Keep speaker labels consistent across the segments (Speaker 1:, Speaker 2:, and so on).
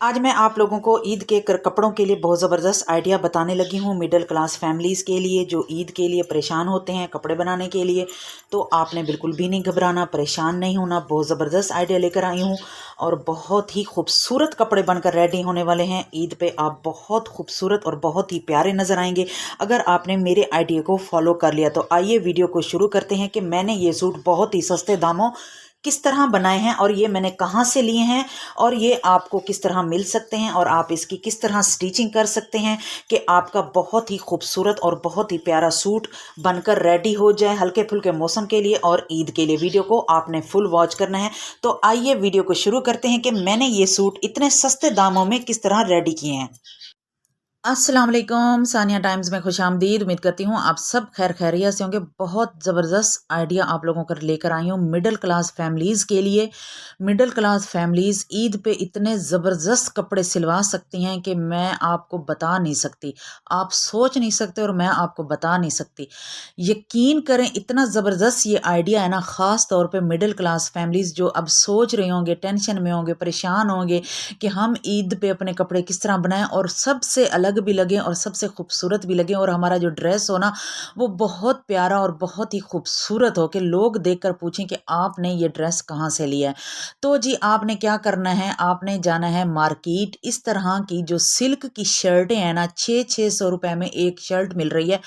Speaker 1: आज मैं आप लोगों को ईद के कपड़ों के लिए बहुत ज़बरदस्त आइडिया बताने लगी हूँ। मिडिल क्लास फैमिलीज़ के लिए जो ईद के लिए परेशान होते हैं कपड़े बनाने के लिए, तो आपने बिल्कुल भी नहीं घबराना, परेशान नहीं होना। बहुत ज़बरदस्त आइडिया लेकर आई हूँ और बहुत ही खूबसूरत कपड़े बनकर रेडी होने वाले हैं। ईद पे आप बहुत खूबसूरत और बहुत ही प्यारे नज़र आएंगे अगर आपने मेरे आइडिया को फॉलो कर लिया। तो आइए वीडियो को शुरू करते हैं कि मैंने ये सूट बहुत ही सस्ते दामों किस तरह बनाए हैं और ये मैंने कहाँ से लिए हैं और ये आपको किस तरह मिल सकते हैं और आप इसकी किस तरह स्टिचिंग कर सकते हैं कि आपका बहुत ही खूबसूरत और बहुत ही प्यारा सूट बनकर रेडी हो जाए हल्के फुल्के मौसम के लिए और ईद के लिए। वीडियो को आपने फुल वॉच करना है। तो आइए वीडियो को शुरू करते हैं कि मैंने ये सूट इतने सस्ते दामों में किस तरह रेडी किए हैं। अस्सलाम वालेकुम, सानिया टाइम्स में खुशामदीद। उम्मीद करती हूँ आप सब खैर खैरियत से होंगे। बहुत ज़बरदस्त आइडिया आप लोगों को लेकर आई हूँ मिडिल क्लास फैमिलीज़ के लिए। मिडिल क्लास फैमिलीज़ ईद पे इतने ज़बरदस्त कपड़े सिलवा सकती हैं कि मैं आपको बता नहीं सकती, आप सोच नहीं सकते और मैं आपको बता नहीं सकती। यकीन करें, इतना ज़बरदस्त ये आइडिया है ना, ख़ास तौर पे मिडिल क्लास फैमिलीज़ जो अब सोच रहे होंगे, टेंशन में होंगे, परेशान होंगे कि हम ईद पे अपने कपड़े किस तरह बनाएं और सबसे अलग भी लगे और सबसे खूबसूरत भी लगे और हमारा जो ड्रेस हो ना वो बहुत प्यारा और बहुत ही खूबसूरत हो कि लोग देखकर पूछें कि आपने ये ड्रेस कहाँ से लिया है। तो जी आपने क्या करना है, आपने जाना है मार्केट। इस तरह की जो सिल्क की शर्टें हैं ना, 600 रुपए में एक शर्ट मिल रही है।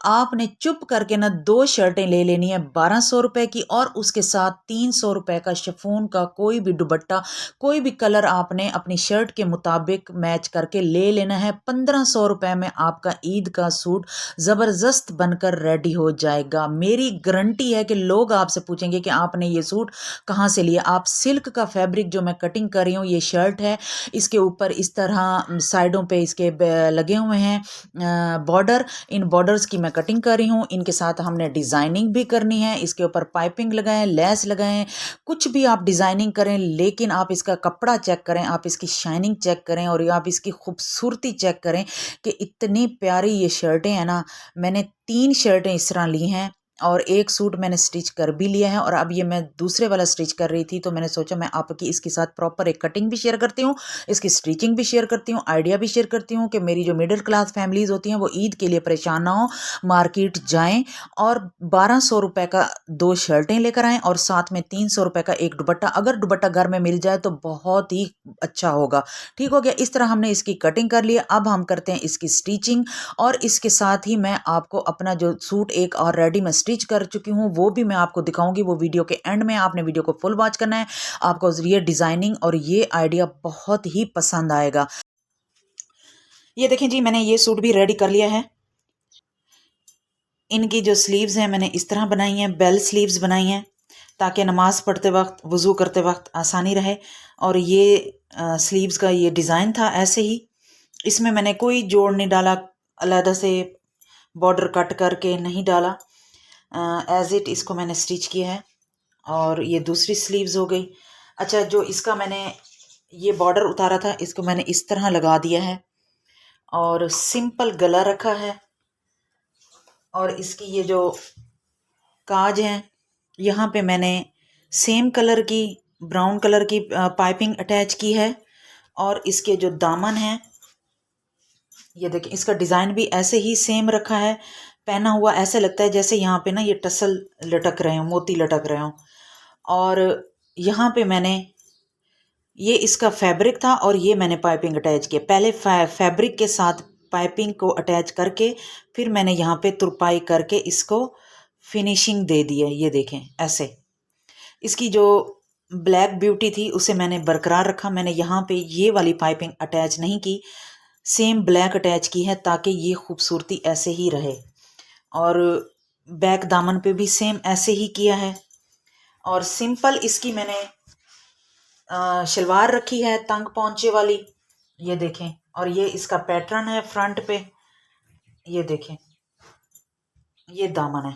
Speaker 1: आपने चुप करके ना 2 शर्टें ले लेनी है 1200 रुपए की और उसके साथ 300 रुपए का शिफॉन का कोई भी दुपट्टा, कोई भी कलर आपने अपनी शर्ट के मुताबिक मैच करके ले लेना है। 1500 रुपए में आपका ईद का सूट ज़बरदस्त बनकर रेडी हो जाएगा। मेरी गारंटी है कि लोग आपसे पूछेंगे कि आपने ये सूट कहाँ से लिया। आप सिल्क का फैब्रिक जो मैं कटिंग कर रही हूँ, ये शर्ट है, इसके ऊपर इस तरह साइडों पे इसके लगे हुए हैं बॉर्डर। इन बॉर्डर्स की मैं कटिंग कर रही हूँ। इनके साथ हमने डिज़ाइनिंग भी करनी है। इसके ऊपर पाइपिंग लगाएं, लेस लगाएं, कुछ भी आप डिज़ाइनिंग करें, लेकिन आप इसका कपड़ा चेक करें, आप इसकी शाइनिंग चेक करें और आप इसकी खूबसूरती चेक करें कि इतनी प्यारी ये शर्टें हैं ना। मैंने 3 शर्टें इस तरह ली हैं और एक सूट मैंने स्टिच कर भी लिया है और अब ये मैं दूसरे वाला स्टिच कर रही थी, तो मैंने सोचा मैं आपकी इसके साथ प्रॉपर एक कटिंग भी शेयर करती हूँ, इसकी स्टिचिंग भी शेयर करती हूँ, आइडिया भी शेयर करती हूँ कि मेरी जो मिडिल क्लास फैमिलीज़ होती हैं वो ईद के लिए परेशान ना हो, मार्केट जाएं और 1200 रुपए का 2 शर्टें लेकर आएं और साथ में 300 रुपए का एक दुपट्टा। अगर दुपट्टा घर में मिल जाए तो बहुत ही अच्छा होगा। ठीक हो गया। इस तरह हमने इसकी कटिंग कर ली। अब हम करते हैं इसकी स्टिचिंग और इसके साथ ही मैं आपको अपना जो सूट एक और रेडी में स्टिच कर चुकी हूँ वो भी मैं आपको दिखाऊंगी। वो वीडियो के एंड में आपने वीडियो को फुल वॉच करना है। आपको ये डिज़ाइनिंग और ये आइडिया बहुत ही पसंद आएगा। ये देखें जी, मैंने ये सूट भी रेडी कर लिया है। इनकी जो स्लीव्स हैं मैंने इस तरह बनाई हैं, बेल स्लीव्स बनाई हैं ताकि नमाज़ पढ़ते वक्त, वज़ू करते वक्त आसानी रहे। और ये स्लीव्स का ये डिज़ाइन था ऐसे ही। इसमें मैंने कोई जोड़ नहीं डाला, अलहदा से बॉर्डर कट करके नहीं डाला, एज इट इसको मैंने स्टिच किया है। और ये दूसरी स्लीव्स हो गई। अच्छा, जो इसका मैंने ये बॉर्डर उतारा था इसको मैंने इस तरह लगा दिया है और सिंपल गला रखा है। और इसकी ये जो काज हैं यहाँ पे मैंने सेम कलर की, ब्राउन कलर की पाइपिंग अटैच की है। और इसके जो दामन हैं ये देखिए, इसका डिज़ाइन भी ऐसे ही सेम रखा है। पहना हुआ ऐसे लगता है जैसे यहाँ पे ना ये टसल लटक रहे हों, मोती लटक रहे हों। और यहाँ पे मैंने ये इसका फैब्रिक था और ये मैंने पाइपिंग अटैच किया। पहले फैब्रिक के साथ पाइपिंग को अटैच करके फिर मैंने यहाँ पे तुरपाई करके इसको फिनिशिंग दे दी है। ये देखें ऐसे। इसकी जो ब्लैक ब्यूटी थी उसे मैंने बरकरार रखा। मैंने यहाँ पे ये वाली पाइपिंग अटैच नहीं की, सेम ब्लैक अटैच की है ताकि ये खूबसूरती ऐसे ही रहे। और बैक दामन पे भी सेम ऐसे ही किया है। और सिंपल इसकी मैंने शलवार रखी है तंग पौंचे वाली, ये देखें। और ये इसका पैटर्न है फ्रंट पे, ये देखें, ये दामन है।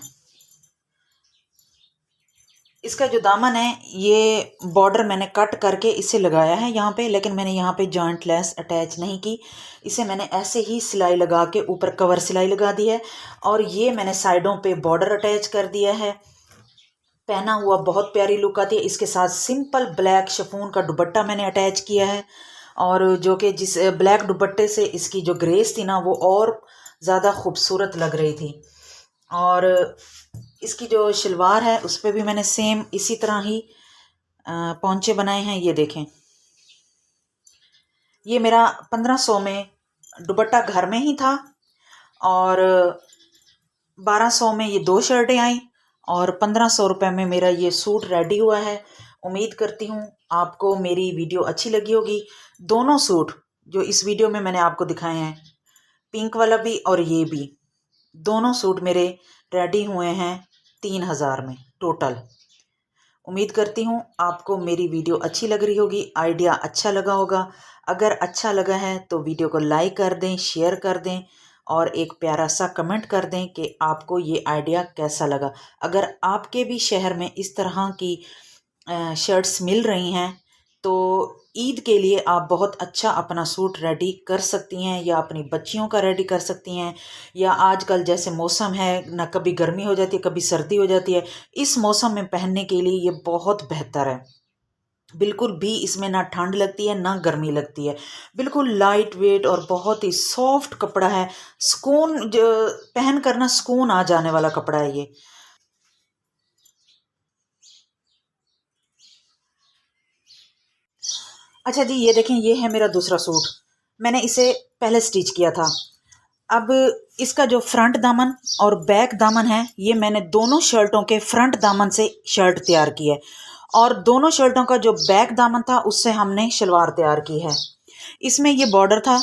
Speaker 1: इसका जो दामन है ये बॉर्डर मैंने कट करके इसे लगाया है यहाँ पे, लेकिन मैंने यहाँ पे जॉइंट लेस अटैच नहीं की। इसे मैंने ऐसे ही सिलाई लगा के ऊपर कवर सिलाई लगा दी है और ये मैंने साइडों पे बॉर्डर अटैच कर दिया है। पहना हुआ बहुत प्यारी लुक आती है। इसके साथ सिंपल ब्लैक शिफॉन का दुपट्टा मैंने अटैच किया है और जो कि जिस ब्लैक दुपट्टे से इसकी जो ग्रेस थी ना वो और ज़्यादा खूबसूरत लग रही थी। और इसकी जो शलवार है उस पर भी मैंने सेम इसी तरह ही पौंचे बनाए हैं। ये देखें, ये मेरा 1500 में दुपट्टा घर में ही था और 1200 में ये 2 शर्टें आई और 1500 रुपये में मेरा ये सूट रेडी हुआ है। उम्मीद करती हूँ आपको मेरी वीडियो अच्छी लगी होगी। दोनों सूट जो इस वीडियो में मैंने आपको दिखाए हैं, पिंक वाला भी और ये भी, दोनों सूट मेरे रेडी हुए हैं 3000 में टोटल। उम्मीद करती हूँ आपको मेरी वीडियो अच्छी लग रही होगी, आइडिया अच्छा लगा होगा। अगर अच्छा लगा है तो वीडियो को लाइक कर दें, शेयर कर दें और एक प्यारा सा कमेंट कर दें कि आपको ये आइडिया कैसा लगा। अगर आपके भी शहर में इस तरह की शर्ट्स मिल रही हैं तो ईद के लिए आप बहुत अच्छा अपना सूट रेडी कर सकती हैं या अपनी बच्चियों का रेडी कर सकती हैं। या आजकल जैसे मौसम है ना, कभी गर्मी हो जाती है कभी सर्दी हो जाती है, इस मौसम में पहनने के लिए ये बहुत बेहतर है। बिल्कुल भी इसमें ना ठंड लगती है ना गर्मी लगती है, बिल्कुल लाइट वेट और बहुत ही सॉफ्ट कपड़ा है। सुकून पहन करना सुकून आ जाने वाला कपड़ा है ये। अच्छा जी, ये देखें, ये है मेरा दूसरा सूट। मैंने इसे पहले स्टिच किया था। अब इसका जो फ्रंट दामन और बैक दामन है, ये मैंने दोनों शर्टों के फ्रंट दामन से शर्ट तैयार की है और दोनों शर्टों का जो बैक दामन था उससे हमने शलवार तैयार की है। इसमें ये बॉर्डर था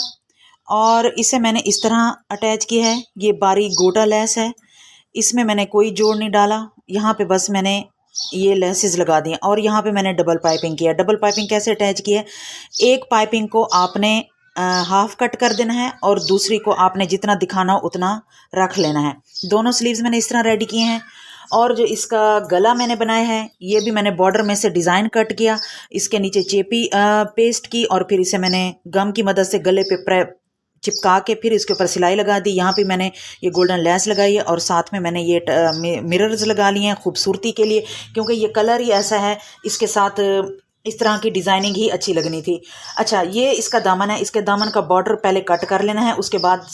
Speaker 1: और इसे मैंने इस तरह अटैच किया है। ये बारीक गोटा लेस है, इसमें मैंने कोई जोड़ नहीं डाला। यहाँ पे बस मैंने ये लेसेस लगा दिए और यहाँ पे मैंने डबल पाइपिंग किया। डबल पाइपिंग कैसे अटैच की है, एक पाइपिंग को आपने हाफ कट कर देना है और दूसरी को आपने जितना दिखाना हो उतना रख लेना है। दोनों स्लीव्स मैंने इस तरह रेडी किए हैं। और जो इसका गला मैंने बनाया है, ये भी मैंने बॉर्डर में से डिज़ाइन कट किया, इसके नीचे चेपी पेस्ट की और फिर इसे मैंने गम की मदद से गले पे चिपका के फिर इसके ऊपर सिलाई लगा दी। यहाँ पे मैंने ये गोल्डन लेस लगाई है और साथ में मैंने ये मिरर्स लगा लिए हैं खूबसूरती के लिए, क्योंकि ये कलर ही ऐसा है, इसके साथ इस तरह की डिज़ाइनिंग ही अच्छी लगनी थी। अच्छा, ये इसका दामन है, इसके दामन का बॉर्डर पहले कट कर लेना है, उसके बाद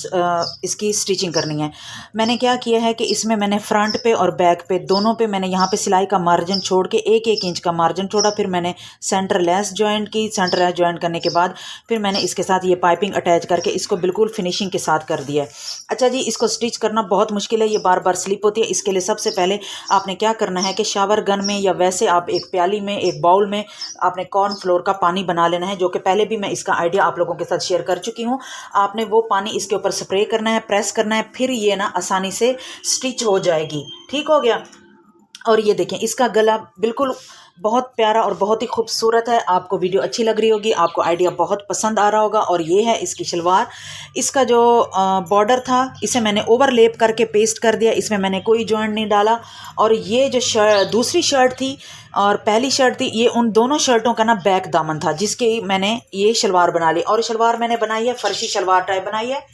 Speaker 1: इसकी स्टिचिंग करनी है। मैंने क्या किया है कि इसमें मैंने फ्रंट पे और बैक पे दोनों पे मैंने यहाँ पे सिलाई का मार्जिन छोड़ के 1-1 इंच का मार्जिन छोड़ा। फिर मैंने सेंटर लेस जॉइंट की। सेंटर लेस जॉइंट करने के बाद फिर मैंने इसके साथ ये पाइपिंग अटैच करके इसको बिल्कुल फिनिशिंग के साथ कर दिया है। अच्छा जी, इसको स्टिच करना बहुत मुश्किल है, ये बार बार स्लिप होती है। इसके लिए सबसे पहले आपने क्या करना है कि शावर गन में या वैसे आप एक प्याली में, एक बाउल में आपने कॉर्नफ्लोर का पानी बना लेना है, जो कि पहले भी मैं इसका आइडिया आप लोगों के साथ शेयर कर चुकी हूँ। आपने वो पानी इसके ऊपर स्प्रे करना है, प्रेस करना है, फिर ये ना आसानी से स्टिच हो जाएगी। ठीक हो गया। और ये देखें, इसका गला बिल्कुल बहुत प्यारा और बहुत ही खूबसूरत है। आपको वीडियो अच्छी लग रही होगी, आपको आइडिया बहुत पसंद आ रहा होगा। और ये है इसकी शलवार। इसका जो बॉर्डर था इसे मैंने ओवरलेप करके पेस्ट कर दिया, इसमें मैंने कोई जॉइंट नहीं डाला। और ये जो दूसरी शर्ट थी और पहली शर्ट थी, ये उन दोनों शर्टों का ना बैक दामन था जिसके मैंने ये शलवार बना ली। और शलवार मैंने बनाई है फर्शी शलवार टाइप बनाई है,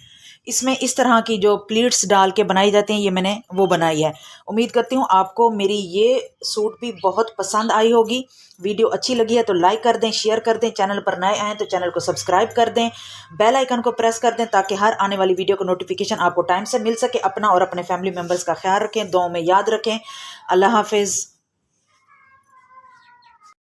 Speaker 1: इसमें इस तरह की जो प्लीट्स डाल के बनाई जाती हैं, ये मैंने वो बनाई है। उम्मीद करती हूँ आपको मेरी ये सूट भी बहुत पसंद आई होगी। वीडियो अच्छी लगी है तो लाइक कर दें, शेयर कर दें। चैनल पर नए आएँ तो चैनल को सब्सक्राइब कर दें, बेल आइकन को प्रेस कर दें ताकि हर आने वाली वीडियो का नोटिफिकेशन आपको टाइम से मिल सके। अपना और अपने फैमिली मेम्बर्स का ख्याल रखें, दुआओं में याद रखें। अल्लाह हाफिज़।